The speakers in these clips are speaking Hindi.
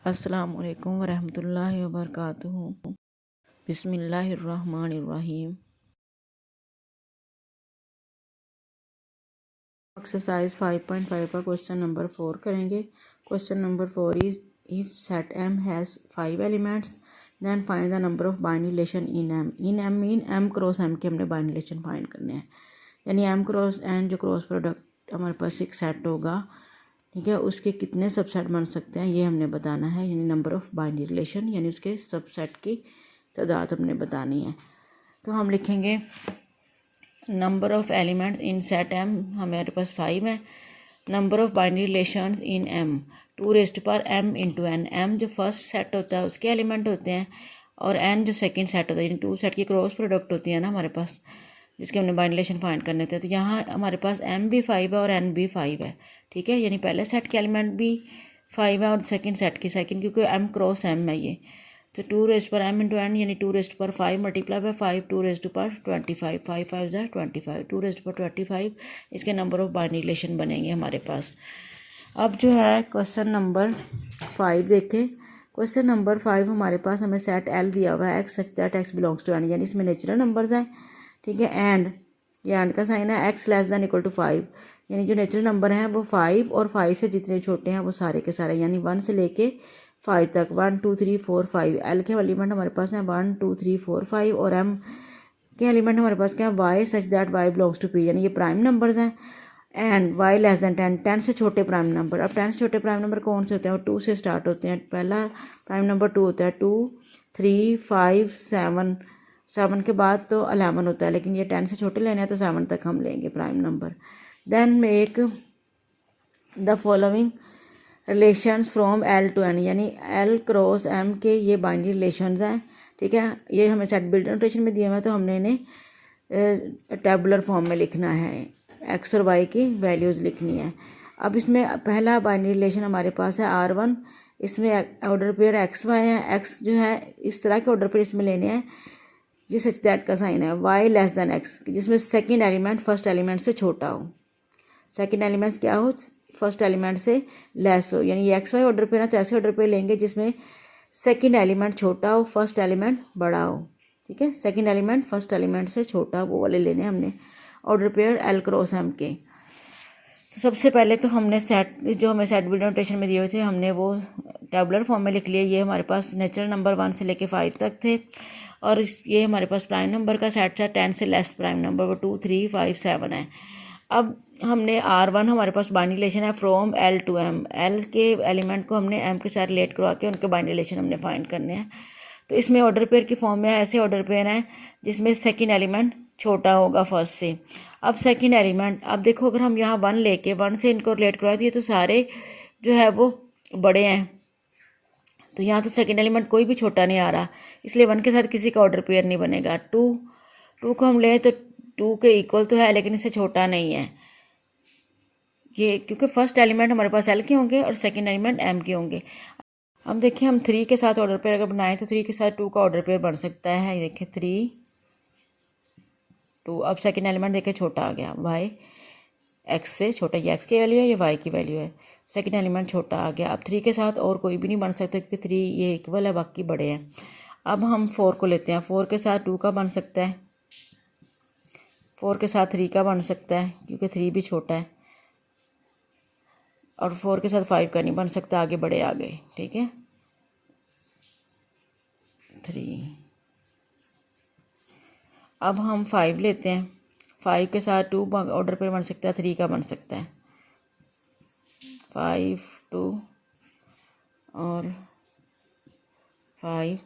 अस्सलामुअलैकुम वरहमतुल्लाहि वबरकातुहू। बिस्मिल्लाहिर्रहमानिर्रहीम। एक्सरसाइज 5.5 का क्वेश्चन नंबर 4 करेंगे। Question number 4 is if set M has 5 elements then find the number of binary relation in M। In M mean M cross M के हमने बाइनरी रिलेशन फाइंड करने हैं, यानी M क्रॉस N जो क्रॉस प्रोडक्ट हमारे पास एक सेट होगा, ठीक है, उसके कितने सबसेट बन सकते हैं ये हमने बताना है, यानी नंबर ऑफ बाइनरी रिलेशन यानी उसके सबसेट की तादाद हमने बतानी है। तो हम लिखेंगे number of elements in set M हमारे पास 5 है। Number of binary relations in M 2 raised power M into N। M जो फर्स्ट सेट होता है उसके एलिमेंट होते हैं और N जो सेकंड सेट होता है, यानी 2 सेट की क्रॉस प्रोडक्ट होती है ना हमारे पास, जिसके हमने बाइनरी रिलेशन फाइंड करने थे। तो यहाँ हमारे पास M भी 5 है और N भी 5 है, ठीक है, यानी पहले सेट के एलिमेंट भी 5 है और सेकंड सेट की सेकंड, क्योंकि M क्रॉस M है ये। तो 2 raised power M into N यानी 2 raised power 5 multiply by 5, 2 raised power 25, 5 5 ज़ा 25, 2 रेज़्ड पावर 25 इसके नंबर ऑफ बाइनरी रिलेशन बनेंगे हमारे पास। अब जो है क्वेश्चन नंबर 5 देखें। क्वेश्चन नंबर 5 हमारे पास हमें सेट L दिया हुआ है, X such that X belongs to N, यानी इसमें नेचुरल नंबर्स हैं, ठीक है, एंड ये एंड का साइन है, X less than equal to 5, यानी जो नेचुरल नंबर हैं वो 5 और 5 से जितने छोटे हैं वो सारे के सारे, यानी 1 से लेके 5 तक, 1 2 3 4 5। एल के एलिमेंट हमारे पास हैं 1 2 3 4 5 और एम के एलिमेंट हमारे पास क्या है, Y such that Y belongs to P, यानी ये प्राइम नंबर्स हैं, एंड वाई लेस दैन 10, 10 से छोटे प्राइम नंबर। अब 10 से छोटे प्राइम नंबर कौन से होते हैं, वो 2 से स्टार्ट होते हैं। पहला प्राइम नंबर 2 होता है, 2 3 5 7, 7 के बाद तो 11 होता है, लेकिन ये 10 से छोटे लेने हैं तो 7 तक हम लेंगे prime number. Then make the following relations from L to N, यानी L क्रॉस M के ये बाइनरी रिलेशंस हैं, ठीक है, ये हमें सेट बिल्ट नोटेशन में दिया हुआ है, तो हमने इन्हें टेबुलर फॉर्म में लिखना है, एक्स और वाई की वैल्यूज़ लिखनी है। अब इसमें पहला बाइनरी रिलेशन हमारे पास है R1, इसमें ऑर्डर पेयर एक्स वाई है, एक्स जो है इस तरह के ऑर्डर पेयर इसमें लेने हैं, ये सच दैट का साइन है, वाई लेस दैन एक्स, जिसमें सेकेंड एलिमेंट फर्स्ट एलिमेंट से छोटा हो, सेकेंड एलिमेंट्स क्या हो, फर्स्ट एलिमेंट से लेस हो, यानी एक्स वाई ऑर्डर पे ना, तो ऐसे ऑर्डर पे लेंगे जिसमें सेकंड एलिमेंट छोटा हो फर्स्ट एलिमेंट बड़ा हो, ठीक है, सेकंड एलिमेंट फर्स्ट एलिमेंट से छोटा, वो वाले लेने हमने order pair L cross M के। तो सबसे पहले तो हमने सेट जो हमें सेट बिल्ट नोटेशन में दिए हुए थे हमने वो टेबुलर फॉर्म में लिख लिए। ये हमारे पास नेचुरल नंबर 1 से लेके 5 तक थे और ये हमारे पास प्राइम नंबर का सेट था, 10 से लेस प्राइम नंबर वो 2 3 5 7 है। अब हमने R1 हमारे पास बाइनरी रिलेशन है from L to M, L के एलिमेंट को हमने M के साथ रिलेट करवा के उनके बाइनरी रिलेशन हमने फाइंड करने हैं। तो इसमें ऑर्डर पेयर की फॉर्म में ऐसे ऑर्डर पेयर हैं जिसमें सेकंड एलिमेंट छोटा होगा फर्स्ट से। अब सेकंड एलिमेंट, अब देखो अगर हम यहाँ 1 लेके 1 से इनको रिलेट करवा दिए तो सारे जो है वो बड़े हैं, तो यहाँ तो सेकंड एलिमेंट कोई भी छोटा नहीं आ रहा, इसलिए 1 के साथ किसी का ऑर्डर पेयर नहीं बनेगा। 2 को हम लें तो 2 के इक्वल तो है लेकिन इससे छोटा नहीं है ये, क्योंकि फर्स्ट एलिमेंट हमारे पास L के होंगे और सेकंड एलिमेंट M के होंगे। अब देखिए हम 3 के साथ ऑर्डर पेयर अगर बनाएं तो 3 के साथ 2 का ऑर्डर पेयर बन सकता है, ये देखिए 3 2। अब सेकंड एलिमेंट देखिए छोटा आ गया, y x से छोटा, ये x की वैल्यू है, ये y की वैल्यू है, सेकंड एलिमेंट छोटा आ गया। अब 3 के साथ और कोई भी नहीं बन सकता क्योंकि 3 ये इक्वल है, बाकी बड़े हैं। अब हम 4 को लेते हैं, 4 के साथ 2 का बन सकता है, 4 के साथ 3 का बन सकता है क्योंकि 3 भी छोटा है, और 4 के साथ 5 का नहीं बन सकता, आगे बड़े आ गए, ठीक है, 3। अब हम 5 लेते हैं, 5 के साथ 2 ऑर्डर पे बन सकता है, 3 का बन सकता है, 5 2 और 5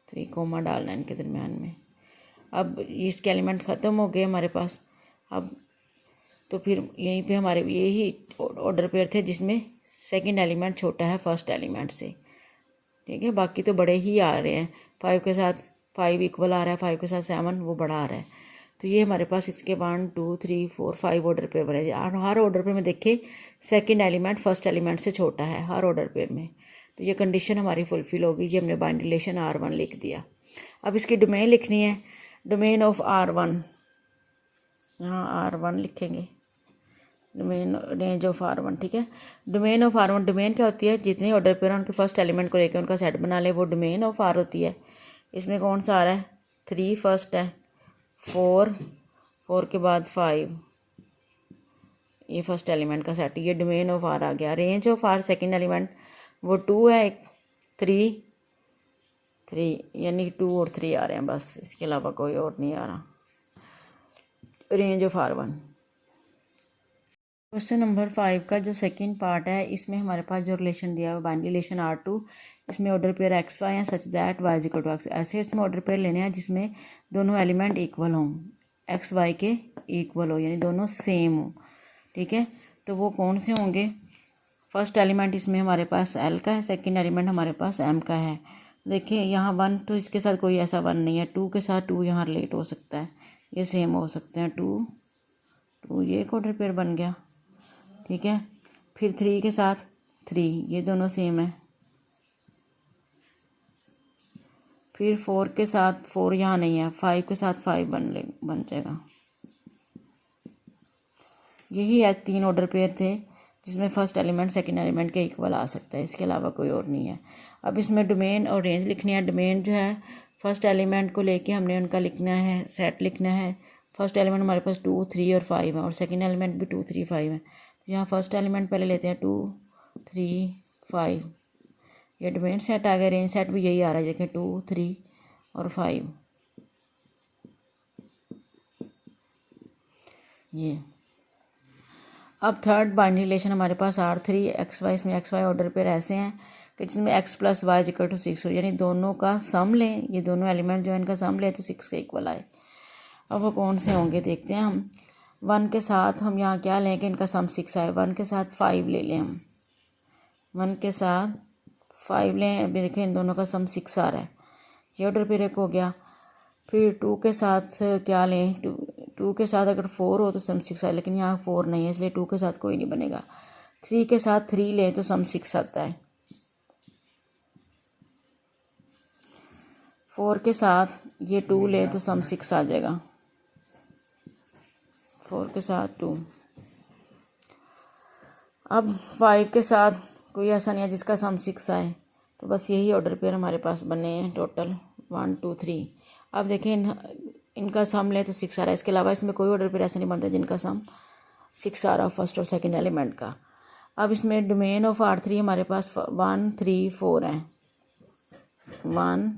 3 कोमा डालना है इनके दरमियान में। अब इसके एलिमेंट ख़त्म हो गए हमारे पास। अब तो फिर यहीं पे हमारे यही ऑर्डर पेयर थे जिसमें सेकंड एलिमेंट छोटा है फर्स्ट एलिमेंट से, ठीक है, बाकी तो बड़े ही आ रहे हैं। 5 के साथ 5 इक्वल आ रहा है, 5 के साथ 7 वो बड़ा आ रहा है। तो ये हमारे पास इसके 1 2 3 4 5 ऑर्डर पेयर बने, हर ऑर्डर पेयर में देखें सेकंड एलिमेंट फर्स्ट एलिमेंट से छोटा है हर ऑर्डर पेयर में, तो ये कंडीशन हमारी फुलफिल होगी। ये हमने बाइनरी रिलेशन R1 लिख दिया। अब इसकी डोमेन लिखनी है, डोमेन ऑफ R1, यहाँ R1 लिखेंगे, डोमेन रेंज ऑफ R1, ठीक है। डोमेन ऑफ R1, डोमेन क्या होती है, जितने ऑर्डर पेयर उनके फर्स्ट एलिमेंट को लेकर उनका सेट बना ले, वो डोमेन ऑफ R होती है। इसमें कौन सा आ रहा है, 3 फर्स्ट है, 4 के बाद 5, ये फर्स्ट एलिमेंट का सेट, ये डोमेन ऑफ R आ गया। Range of R second element वो 2 है, 3 यानी 2 और 3 आ रहे हैं बस, इसके अलावा कोई और नहीं आ रहा। Range of R1। Question number 5 का जो सेकंड पार्ट है, इसमें हमारे पास जो रिलेशन दिया है बाइनरी रिलेशन R2, इसमें ऑर्डर पेयर XY है such that Y equal to X। ऐसे इसमें ऑर्डर पेयर लेने हैं जिसमें दोनों एलिमेंट इक्वल हों, XY के इक्वल हो, यानी दोनों सेम हो, ठीक है। तो वो कौन से होंगे, फर्स्ट एलिमेंट इसमें हमारे पास L का है, सेकेंड एलिमेंट हमारे पास M का है। देखिए यहाँ 1 तो इसके साथ कोई ऐसा 1 नहीं है, 2 के साथ 2 यहाँ रिलेट हो सकता है, ये सेम हो सकते हैं, 2 ये एक ऑर्डर पेयर बन गया, ठीक है। फिर 3 के साथ 3, ये दोनों सेम है। फिर 4 के साथ 4 यहाँ नहीं है, 5 के साथ 5 बन जाएगा। यही है 3 ऑर्डर पेयर थे जिसमें फर्स्ट एलिमेंट सेकंड एलिमेंट के इक्वल आ सकता है, इसके अलावा कोई और नहीं है। अब इसमें डोमेन और रेंज लिखनी है। डोमेन जो है फर्स्ट एलिमेंट को लेके हमने उनका लिखना है, सेट लिखना है। फर्स्ट एलिमेंट हमारे पास 2, 3 और 5 है, और सेकंड एलिमेंट भी 2, 3, 5 है। तो यहाँ फर्स्ट एलिमेंट पहले लेते हैं 2, 3, 5, ये डोमेन सेट आ गया। रेंज सेट भी यही आ रहा है, देखें 2, 3 और 5, ये। अब थर्ड बाइनरी रिलेशन हमारे पास R3 XY, इसमें XY ऑर्डर पेयर ऐसे हैं कि जिसमें X plus Y equal to 6 हो, यानी दोनों का सम लें, ये दोनों एलिमेंट जो है इनका सम लें तो 6 के इक्वल आए। अब वो कौन से होंगे देखते हैं हम। 1 के साथ हम यहाँ क्या लें कि इनका सम 6 आए, 1 के साथ 5 ले लें हम, 1 के साथ 5 लें। अभी देखें इन दोनों का सम 6 आ रहा है, ये ऑर्डर पेयर एक हो गया। फिर 2 के साथ क्या लें, 2 के साथ अगर 4 हो तो सम 6 आए, लेकिन यहाँ 4 नहीं है इसलिए 2 के साथ कोई नहीं बनेगा। 3 के साथ 3 लें तो सम 6 आता है। 4 के साथ ये 2 लें तो सम 6 आ जाएगा, 4 के साथ 2। अब 5 के साथ कोई ऐसा नहीं है जिसका सम 6 आए, तो बस यही ऑर्डर पेयर हमारे पास बने हैं टोटल 1, 2, 3। अब देखें इनका सम ले तो 6 आ रहा है, इसके अलावा इसमें कोई ऑर्डर पेयर ऐसा नहीं बनता जिनका सम 6 आ रहा फर्स्ट और सेकंड एलिमेंट का। अब इसमें डोमेन ऑफ R3 हमारे पास 1, 3, 4 है, 1,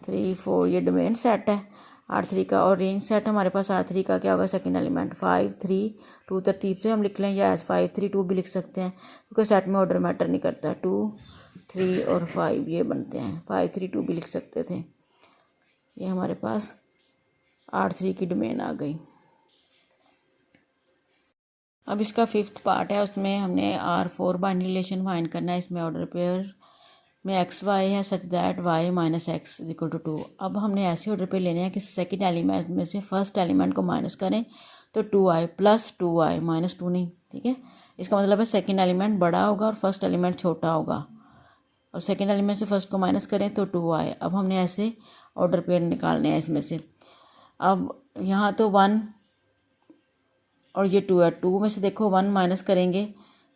3, 4 ये डोमेन सेट है R3 का। और रेंज सेट हमारे पास R3 का क्या होगा, सेकंड एलिमेंट 5, 3, 2 तरतीब से हम लिख लें, या 5, 3, 2 भी लिख सकते हैं, क्योंकि सेट में ऑर्डर मैटर नहीं करता। 2, 3 और 5 ये बनते हैं, 5, 3, 2 भी लिख सकते थे। ये हमारे पास R3 की डोमेन आ गई। अब इसका 5th पार्ट है, उसमें हमने R4 बाइनरी रिलेशन फाइंड करना है। इसमें ऑर्डर पेयर में XY है such that Y minus X equal to 2। अब हमने ऐसे ऑर्डर पेयर लेने हैं कि सेकंड एलिमेंट में से फर्स्ट एलिमेंट को माइनस करें तो 2I प्लस 2I माइनस 2 नहीं, ठीक है। इसका मतलब है सेकंड एलिमेंट बड़ा होगा और फर्स्ट एलिमेंट छोटा होगा, और सेकंड एलिमेंट से फर्स्ट को माइनस करें तो 2I। अब हमने ऐसे ऑर्डर पेयर निकालने हैं इसमें से। अब यहाँ तो 1 और ये 2 है, 2 में से देखो 1 माइनस करेंगे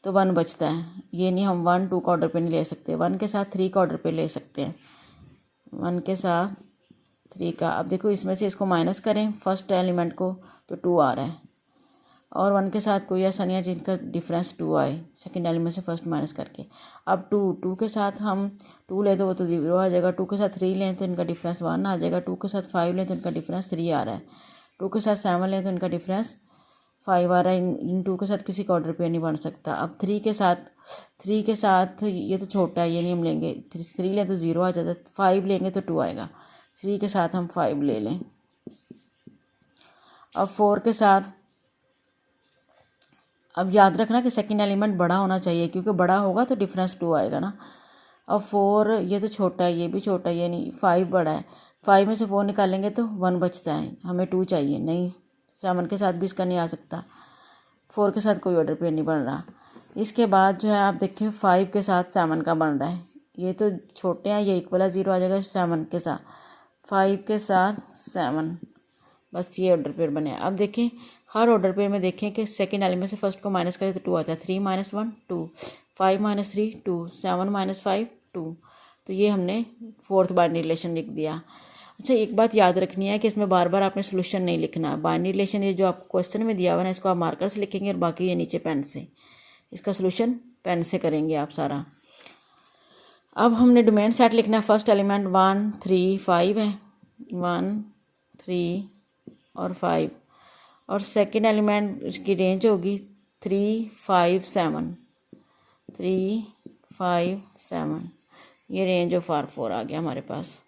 तो 1 बचता है, ये नहीं हम 1, 2 का ऑर्डर पे नहीं ले सकते, 1 के साथ 3 का ऑर्डर पे ले सकते हैं, 1 के साथ 3 का। अब देखो इसमें से इसको माइनस करें फर्स्ट एलिमेंट को तो 2 आ रहा है, और 1 के साथ कोई ऐसा नहीं है जिनका डिफरेंस 2 आए सेकेंड एलिमेंट से फर्स्ट माइनस करके। अब 2 के साथ हम 2 लें तो वो तो 0 आ जाएगा, 2 के साथ 3 लें तो इनका डिफरेंस 1 आ जाएगा, 2 के साथ 5 लें तो इनका डिफरेंस 3 आ रहा है, 2 के साथ 7 लें तो इनका डिफरेंस 5 आ रहा है। इन 2 के साथ किसी का ऑर्डर पेयर नहीं बन सकता। अब 3 के साथ ये तो छोटा है, ये नहीं हम लेंगे, 3 लें तो 0 आ जाता है, 5 लेंगे तो 2 आएगा, 3 के साथ हम 5 ले लें। अब 4 के साथ, अब याद रखना कि सेकंड एलिमेंट बड़ा होना चाहिए, क्योंकि बड़ा होगा तो डिफरेंस 2 आएगा ना। अब 4 ये तो छोटा है, ये भी छोटा है, ये नहीं, 5 बड़ा है, 5 में से 4 निकालेंगे तो 1 बचता है, हमें 2 चाहिए, नहीं 7 के साथ भी इसका नहीं आ सकता, 4 के साथ कोई ऑर्डर पेयर नहीं बन रहा। इसके बाद जो है आप देखें 5 के साथ 7 का बन रहा है, ये तो छोटे हैं, ये इक्वल है, 0 आ जाएगा 7 के साथ, 5 के साथ 7, बस ये ऑर्डर पेयर बने। अब देखें हर ऑर्डर पे में देखें कि सेकंड एलिमेंट से फर्स्ट को माइनस करें तो 2 आता है। 3 - 1 2, 5 - 3 2, 7 - 5 2। तो ये हमने फोर्थ बाइनरी रिलेशन लिख दिया। अच्छा, एक बात याद रखनी है कि इसमें बार बार आपने सोल्यूशन नहीं लिखना। बाइनरी रिलेशन ये जो आपको क्वेश्चन में दिया हुआ है ना, इसको आप मार्कर से लिखेंगे और बाकी ये नीचे पेन से, इसका सोल्यूशन पेन से करेंगे आप सारा। अब हमने डोमेन सेट लिखना है। फर्स्ट एलिमेंट 1 3 5 है, 1 3 और 5, और सेकंड एलिमेंट की रेंज होगी 3 5 7, 3 5 7। ये रेंज ऑफ R4 आ गया हमारे पास।